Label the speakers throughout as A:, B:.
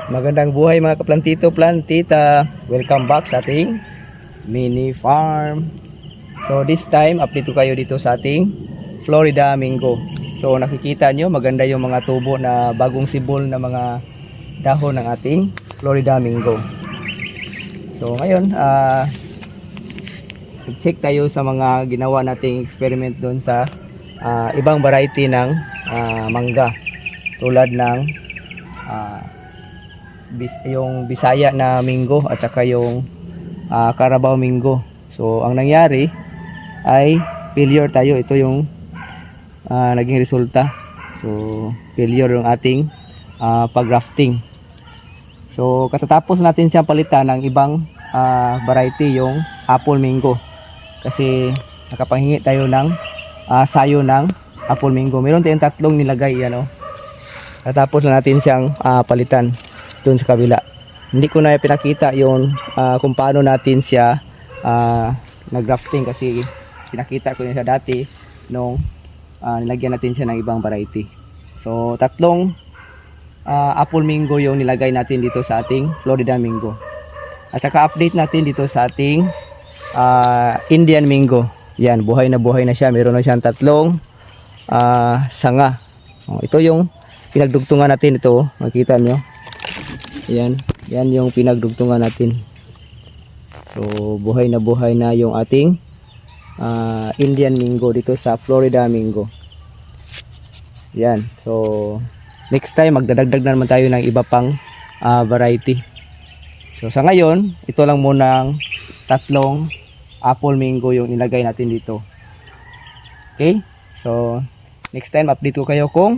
A: Magandang buhay mga kaplantito, plantita. Welcome back sa ating mini farm. So this time, update ko kayo dito sa ating Florida Mingo. So nakikita nyo, maganda yung mga tubo na bagong sibol na mga dahon ng ating Florida Mingo. So ngayon, check tayo sa mga ginawa nating experiment doon sa ibang variety ng mangga. Tulad ng yung Bisaya na Mingo at saka yung Carabao Mingo. So ang nangyari ay failure tayo. Ito yung naging resulta. So failure yung ating pag-grafting. So katatapos natin siyang palitan ng ibang variety, yung Apple Mingo, kasi nakapanghingi tayo ng sayo ng Apple Mingo. Meron tayong tatlong nilagay, Katapos na natin siyang palitan doon sa kabila. Hindi ko na pinakita yung kung paano natin siya nag-grafting, kasi pinakita ko na siya dati nung nilagyan natin siya ng ibang variety. So tatlong Apple Mingo yung nilagay natin dito sa ating Florida Mingo. At saka update natin dito sa ating Indian Mingo. Yan, buhay na siya. Meron na siyang tatlong sanga. Ito yung pinagdugtungan natin. Ito, makita nyo. Yan yung pinagdugtungan natin. So buhay na yung ating Indian Mingo dito sa Florida Mingo. Yan. So next time magdadagdag na naman tayo ng iba pang variety. So sa ngayon, ito lang muna ang tatlong Apple Mingo yung ilagay natin dito. Okay? So next time update ko kayo kung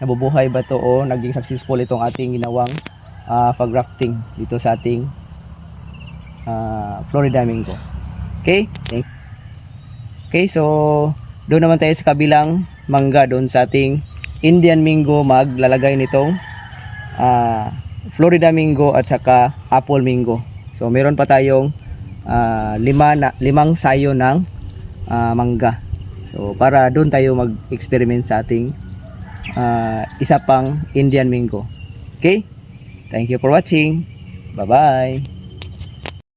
A: nabubuhay ba to o naging successful itong ating ginawang pag-grafting dito sa ating Florida Mingo. Okay? Okay, so doon naman tayo sa kabilang mangga, doon sa ating Indian Mingo. Maglalagay nitong Florida Mingo at saka Apple Mingo. So meron pa tayong limang sayo ng mangga. So para doon tayo mag-experiment sa ating isa pang Indian Mingo. Okay? Thank you for watching. Bye-bye.